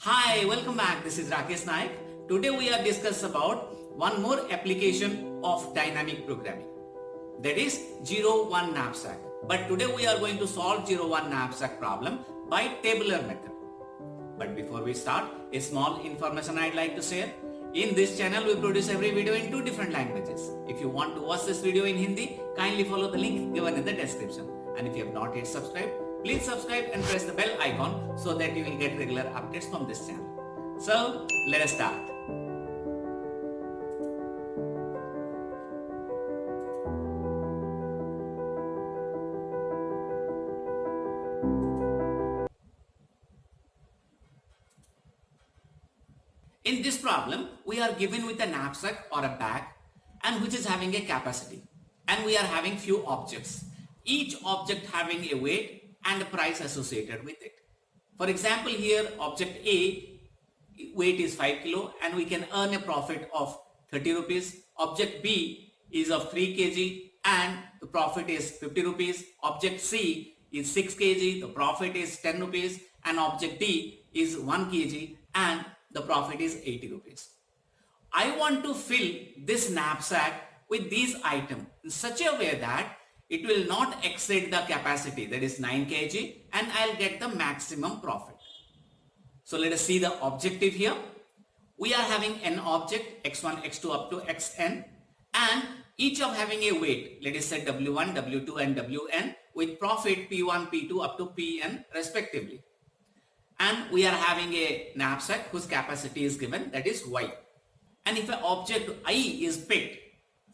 Hi, welcome back. This is Rakesh Naik. Today we are discussing about one more application of dynamic programming. That is 0-1 knapsack. But today we are going to solve 0-1 knapsack problem by tabular method. But before we start, a small information I'd like to share. In this channel, we produce every video in 2 different languages. If you want to watch this video in Hindi, kindly follow the link given in the description. And if you have not yet subscribed, please subscribe and press the bell icon so that you will get regular updates from this channel. So, let us start. In this problem, we are given with a knapsack or a bag and which is having a capacity, and we are having few objects, each object having a weight and a price associated with it. For example, here object A weight is 5 kilo and we can earn a profit of 30 rupees. Object B is of 3 kg and the profit is 50 rupees. Object C is 6 kg, the profit is 10 rupees, and object D is 1 kg and the profit is 80 rupees. I want to fill this knapsack with these items in such a way that it will not exceed the capacity, that is 9 kg, and I'll get the maximum profit. So let us see the objective here. We are having an object x1, x2 up to xn, and each of having a weight, let us say w1, w2 and wn, with profit p1, p2 up to pn respectively. And we are having a knapsack whose capacity is given, that is y. And if an object I is picked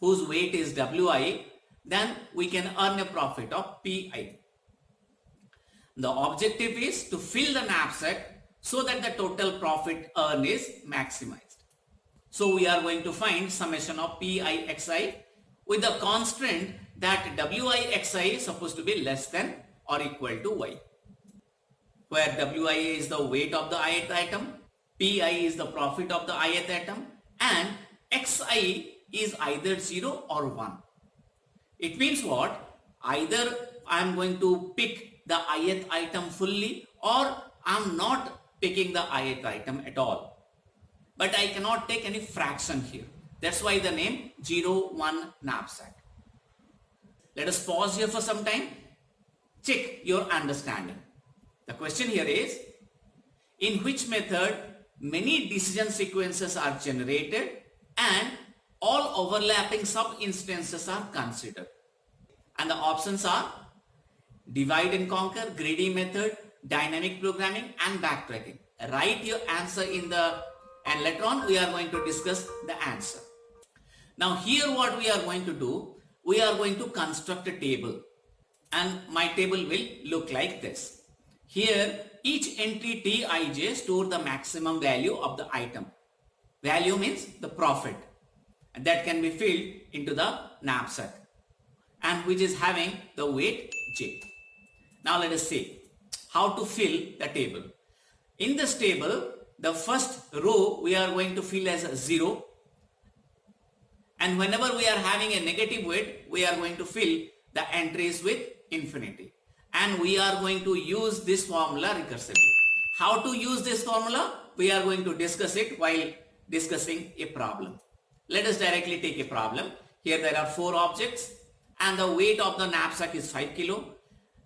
whose weight is wi, then we can earn a profit of pi. The objective is to fill the knapsack so that the total profit earned is maximized. So we are going to find summation of pixi with the constant that wixi is supposed to be less than or equal to y, where wi is the weight of the ith item, pi is the profit of the ith item, and xi is either 0 or 1. It means what? Either I am going to pick the ith item fully or I am not picking the ith item at all. But I cannot take any fraction here. That's why the name 0-1 knapsack. Let us pause here for some time. Check your understanding. The question here is, in which method many decision sequences are generated and all overlapping sub-instances are considered? And the options are divide and conquer, greedy method, dynamic programming and backtracking. Write your answer in and later on we are going to discuss the answer. Now here what we are going to do, we are going to construct a table, and my table will look like this. Here each entry Tij store the maximum value of the item. Value means the profit, and that can be filled into the knapsack, and which is having the weight j. Now let us see how to fill the table. In this table, the first row we are going to fill as 0, and whenever we are having a negative weight, we are going to fill the entries with infinity, and we are going to use this formula recursively. How to use this formula? We are going to discuss it while discussing a problem. Let us directly take a problem. Here there are 4 objects and the weight of the knapsack is 5 kilo.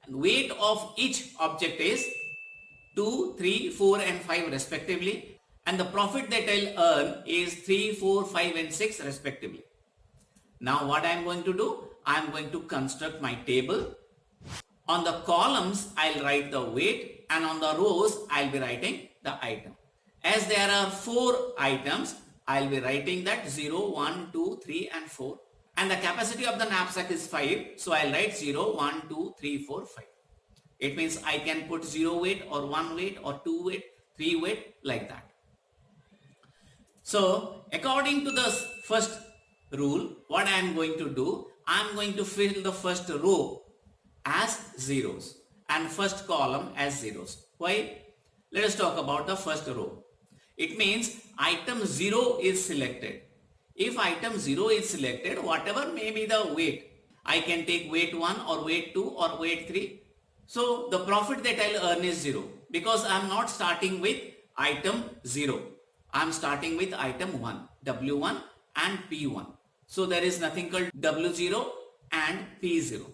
And weight of each object is 2, 3, 4 and 5 respectively. And the profit that I'll earn is 3, 4, 5 and 6 respectively. Now what I am going to do? I am going to construct my table. On the columns I'll write the weight, and on the rows I'll be writing the item. As there are 4 items, I'll be writing that 0, 1, 2, 3 and 4. And the capacity of the knapsack is 5. So I'll write 0, 1, 2, 3, 4, 5. It means I can put 0 weight or 1 weight or 2 weight, 3 weight like that. So according to the first rule, what I am going to do, I am going to fill the first row as zeros and first column as zeros. Why? Let us talk about the first row. It means item 0 is selected. If item 0 is selected, whatever may be the weight, I can take weight 1 or weight 2 or weight 3. So the profit that I'll earn is 0 because I'm not starting with item 0. I'm starting with item 1, W1 and P1. So there is nothing called W0 and P0.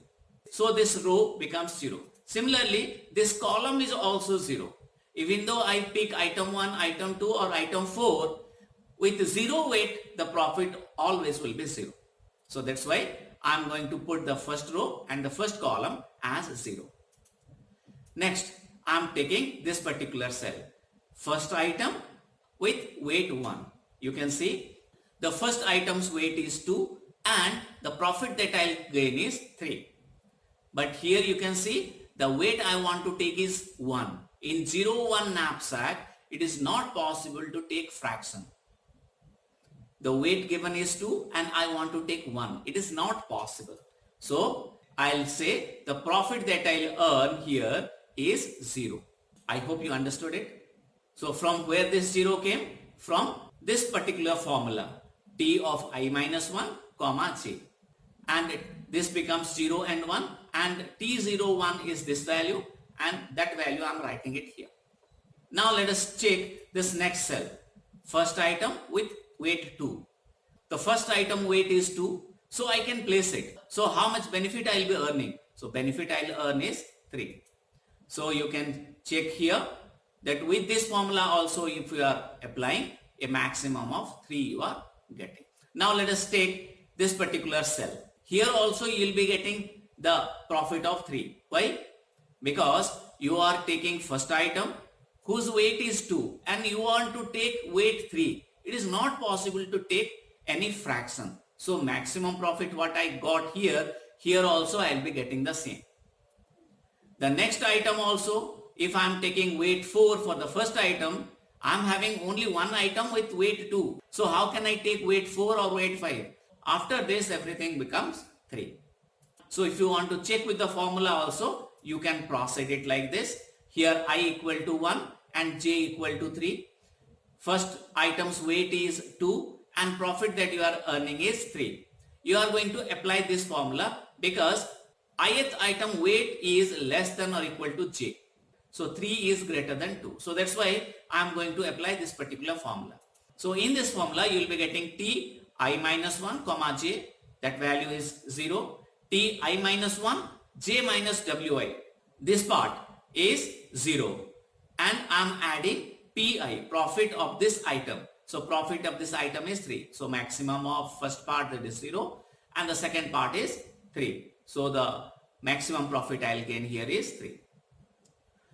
So this row becomes 0. Similarly, this column is also 0. Even though I pick item 1, item 2 or item 4, with 0 weight, the profit always will be 0. So that's why I'm going to put the first row and the first column as 0. Next, I'm taking this particular cell. First item with weight 1. You can see the first item's weight is 2 and the profit that I'll gain is 3. But here you can see the weight I want to take is 1. In 0-1 knapsack, it is not possible to take fraction. The weight given is 2 and I want to take 1. It is not possible. So I'll say the profit that I'll earn here is 0. I hope you understood it. So from where this 0 came? From this particular formula, T of I minus 1, comma J. And this becomes 0 and 1 and T01 is this value and that value I'm writing it here. Now let us check this next cell. First item with weight 2. The first item weight is 2. So I can place it. So how much benefit I'll be earning? So benefit I'll earn is 3. So you can check here that with this formula also if you are applying a maximum of 3 you are getting. Now let us take this particular cell. Here also you will be getting the profit of 3. Why? Because you are taking first item whose weight is 2 and you want to take weight 3. It is not possible to take any fraction. So maximum profit what I got here also I will be getting the same. The next item also, if I am taking weight 4 for the first item, I am having only one item with weight 2. So how can I take weight 4 or weight 5? After this everything becomes 3. So if you want to check with the formula also, you can proceed it like this. Here I equal to 1 and J equal to 3. First item's weight is 2 and profit that you are earning is 3. You are going to apply this formula because ith item weight is less than or equal to J. So 3 is greater than 2. So that's why I am going to apply this particular formula. So in this formula you will be getting T I minus 1 comma J, that value is 0. T I minus 1 J minus Wi, this part is 0 and I am adding PI, profit of this item. So profit of this item is 3. So maximum of first part that is 0 and the second part is 3. So the maximum profit I will gain here is 3.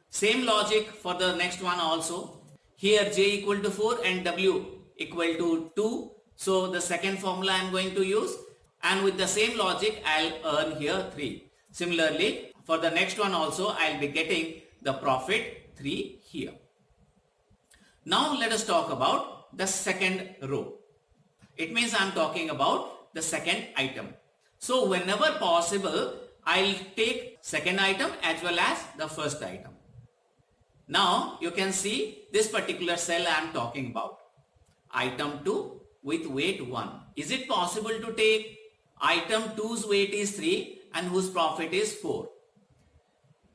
Same logic for the next one also. Here J equal to 4 and W equal to 2. So the second formula I am going to use and with the same logic I will earn here 3. Similarly for the next one also I will be getting the profit 3 here. Now let us talk about the second row. It means I am talking about the second item. So whenever possible I will take second item as well as the first item. Now you can see this particular cell I am talking about. Item 2 with weight 1. Is it possible to take item 2's weight is 3 and whose profit is 4?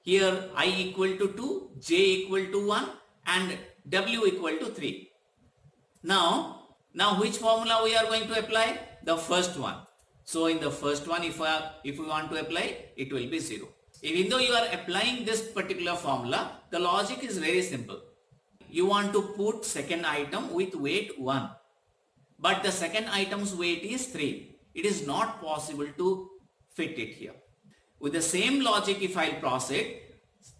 Here I equal to 2, J equal to 1 and W equal to 3. Now which formula we are going to apply? The first one. So in the first one if we want to apply, it will be 0. Even though you are applying this particular formula, the logic is very simple. You want to put second item with weight 1. But the second item's weight is 3. It is not possible to fit it here. With the same logic if I proceed,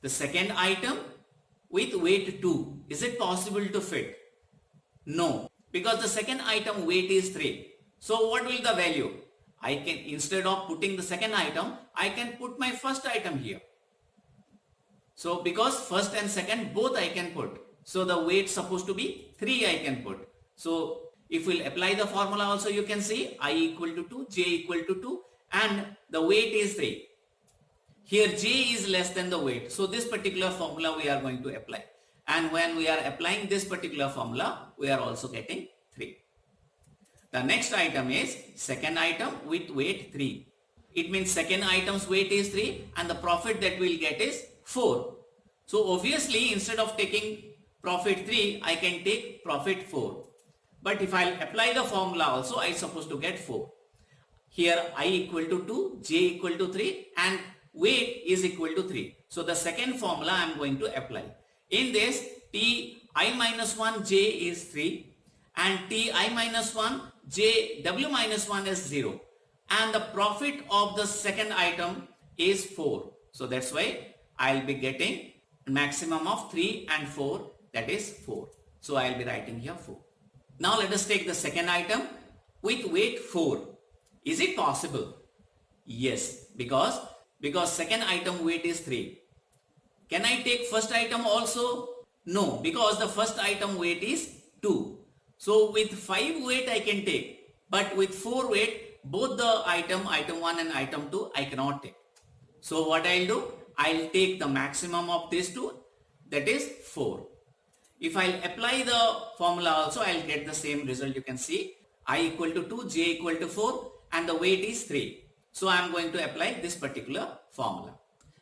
the second item with weight 2, is it possible to fit? No, because the second item weight is 3. So what will the value? I can, instead of putting the second item, I can put my first item here. So because first and second both I can put. So the weight supposed to be 3 I can put. So if we'll apply the formula also you can see I equal to 2, J equal to 2 and the weight is 3. Here J is less than the weight. So this particular formula we are going to apply. And when we are applying this particular formula, we are also getting 3. The next item is second item with weight 3. It means second item's weight is 3 and the profit that we'll get is 4. So obviously instead of taking profit 3, I can take profit 4. But if I apply the formula also, I supposed to get 4. Here I equal to 2, j equal to 3 and weight is equal to 3. So the second formula I am going to apply. In this, ti minus 1 j is 3 and ti minus 1 j w minus 1 is 0. And the profit of the second item is 4. So that's why I'll be getting maximum of 3 and 4, that is 4. So I'll be writing here 4. Now let us take the second item with weight 4. Is it possible? Yes, because second item weight is 3. Can I take first item also? No, because the first item weight is 2. So with 5 weight I can take, but with 4 weight, both the item 1 and item 2 I cannot take. So what I'll do? I'll take the maximum of these two, that is 4. If I'll apply the formula also, I'll get the same result. You can see I equal to 2, j equal to 4 and the weight is 3. So I am going to apply this particular formula.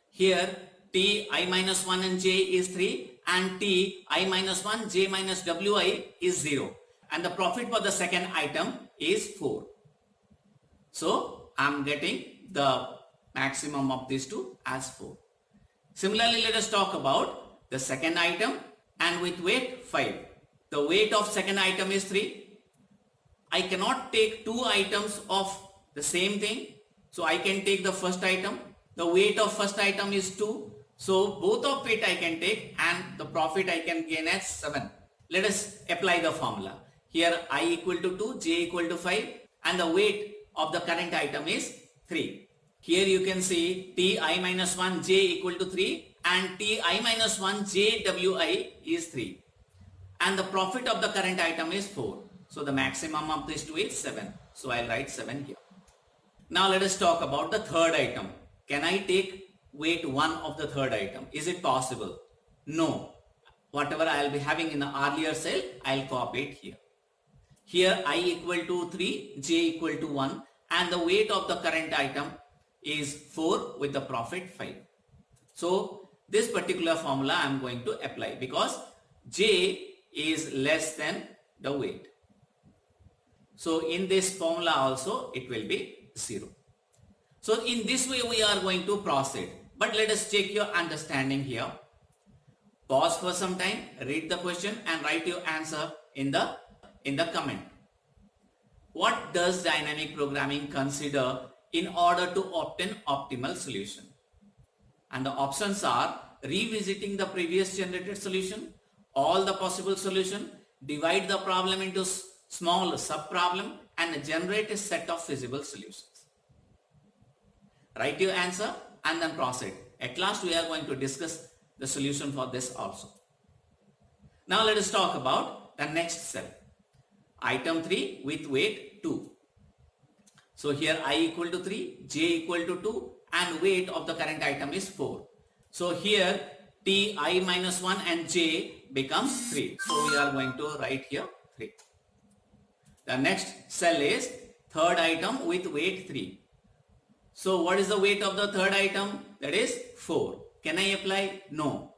Here ti minus 1 and j is 3 and ti minus 1 j minus wi is 0. And the profit for the second item is 4. So I am getting the maximum of these two as 4. Similarly, let us talk about the second item and with weight 5. The weight of second item is 3. I cannot take two items of the same thing. So I can take the first item. The weight of first item is 2. So both of it I can take and the profit I can gain as 7. Let us apply the formula. Here I equal to 2, j equal to 5 and the weight of the current item is 3. Here you can see ti minus 1 j equal to 3 and ti minus 1 j wi is 3. And the profit of the current item is 4. So the maximum of these two is 7. So I'll write 7 here. Now let us talk about the third item. Can I take weight 1 of the third item? Is it possible? No. Whatever I'll be having in the earlier cell, I'll copy it here. Here I equal to 3, j equal to 1 and the weight of the current item is 4 with the profit 5. So this particular formula I am going to apply because j is less than the weight. So in this formula also it will be 0. So in this way we are going to proceed. But let us check your understanding here. Pause for some time, read the question and write your answer in the comment. What does dynamic programming consider in order to obtain optimal solution? And the options are revisiting the previous generated solution, all the possible solution, divide the problem into small sub-problem and generate a set of feasible solutions. Write your answer and then proceed. At last we are going to discuss the solution for this also. Now let us talk about the next cell. Item 3 with weight 2. So here I equal to 3, j equal to 2 and weight of the current item is 4. So here ti minus 1 and j becomes 3. So we are going to write here 3. The next cell is third item with weight 3. So what is the weight of the third item? That is 4. Can I apply? No.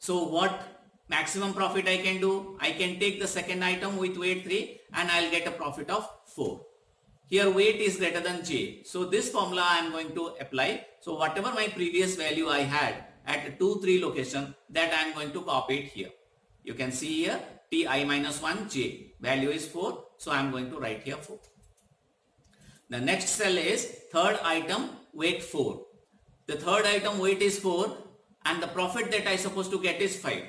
So what maximum profit I can do? I can take the second item with weight 3 and I'll get a profit of 4. Here weight is greater than j. So this formula I am going to apply. So whatever my previous value I had at 2, 3 location, that I am going to copy it here. You can see here ti minus 1 j. Value is 4. So I am going to write here 4. The next cell is third item weight 4. The third item weight is 4 and the profit that I supposed to get is 5.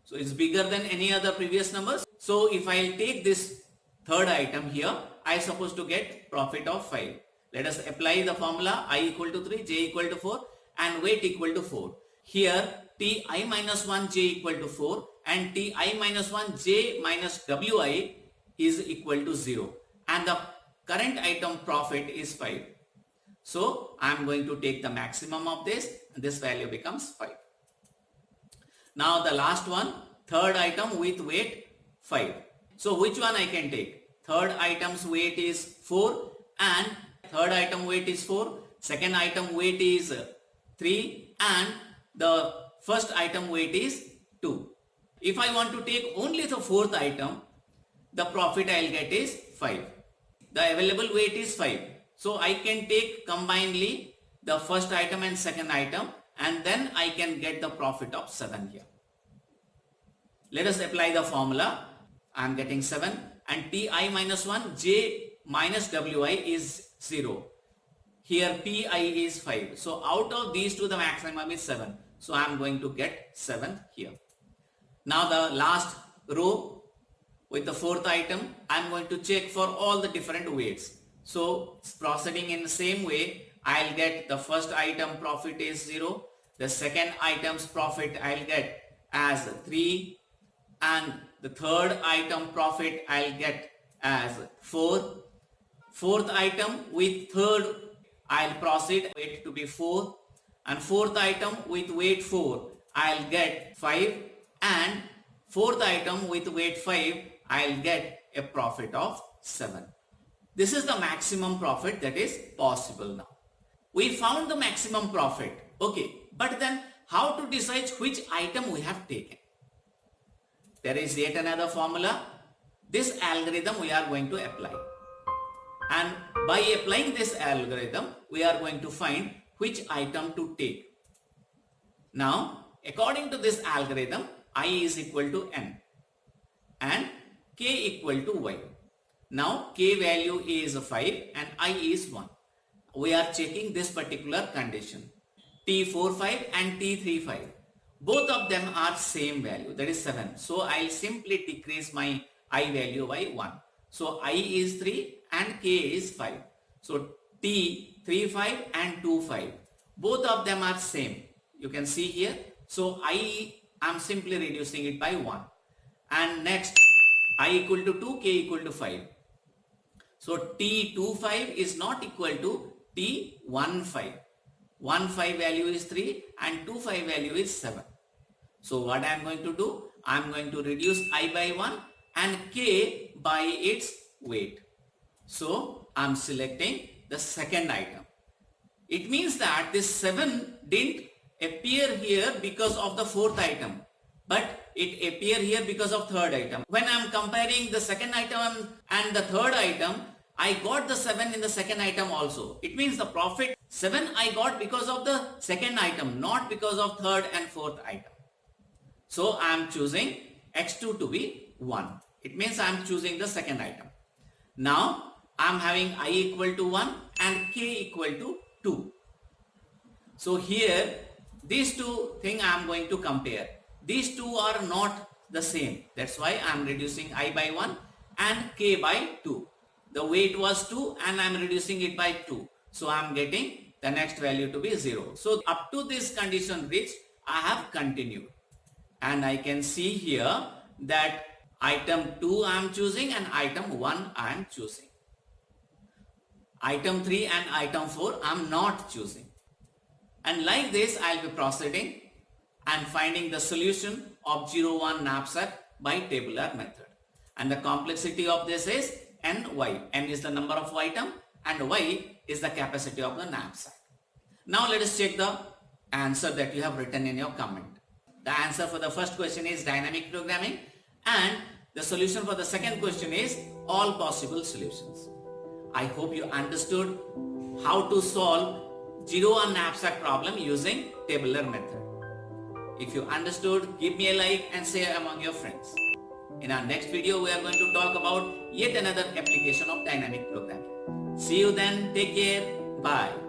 So it's bigger than any other previous numbers. So if I take this third item here, I supposed to get profit of 5. Let us apply the formula I equal to 3, j equal to 4 and weight equal to 4. Here ti minus 1 j equal to 4 and ti minus 1 j minus wi is equal to 0 and the current item profit is 5. So I am going to take the maximum of this and this value becomes 5. Now the last one, third item with weight 5. So which one I can take? Third item's weight is 4 and third item weight is 4. Second item weight is 3 and the first item weight is 2. If I want to take only the fourth item, the profit I'll get is 5. The available weight is 5. So I can take combinedly the first item and second item, and then I can get the profit of 7 here. Let us apply the formula. I am getting 7 and Ti minus 1, J minus Wi is 0. Here Pi is 5. So out of these two the maximum is 7. So I am going to get 7 here. Now the last row with the fourth item, I am going to check for all the different weights. So proceeding in the same way, I'll get the first item profit is 0. The second item's profit I'll get as 3. And the third item profit I'll get as 4. Fourth item with third I'll proceed weight to be 4. And fourth item with weight 4 I'll get 5. And fourth item with weight 5 I'll get a profit of 7. This is the maximum profit that is possible now. We found the maximum profit. Okay, but then how to decide which item we have taken? There is yet another formula. This algorithm we are going to apply. And by applying this algorithm, we are going to find which item to take. Now, according to this algorithm, I is equal to n and k equal to y. Now, k value is 5 and I is 1. We are checking this particular condition. T45 and T35. Both of them are same value, that is 7. So I'll simply decrease my I value by 1. So I is 3 and k is 5. So T35 and 25. Both of them are same. You can see here. So I am simply reducing it by 1. And next I equal to 2, k equal to 5. So T25 is not equal to T15. 15 value is 3 and 25 value is 7. So what I am going to do? I am going to reduce I by 1 and k by its weight. So I am selecting the second item. It means that this 7 didn't appear here because of the fourth item, but it appear here because of third item. When I am comparing the second item and the third item, I got the 7 in the second item also. It means the profit 7 I got because of the second item, not because of third and fourth item. So I am choosing x2 to be 1. It means I am choosing the second item. Now I am having I equal to 1 and k equal to 2. So here these two things I am going to compare. These two are not the same. That's why I am reducing I by 1 and k by 2. The weight was 2 and I am reducing it by 2. So I am getting the next value to be 0. So up to this condition reached, I have continued. And I can see here that item 2 I am choosing and item 1 I am choosing. Item 3 and item 4 I am not choosing. And like this I will be proceeding and finding the solution of 0-1 knapsack by tabular method. And the complexity of this is ny. N is the number of item and y is the capacity of the knapsack. Now let us check the answer that you have written in your comment. The answer for the first question is dynamic programming and the solution for the second question is all possible solutions. I hope you understood how to solve 0-1 knapsack problem using tabular method. If you understood, give me a like and share among your friends. In our next video, we are going to talk about yet another application of dynamic programming. See you then. Take care. Bye.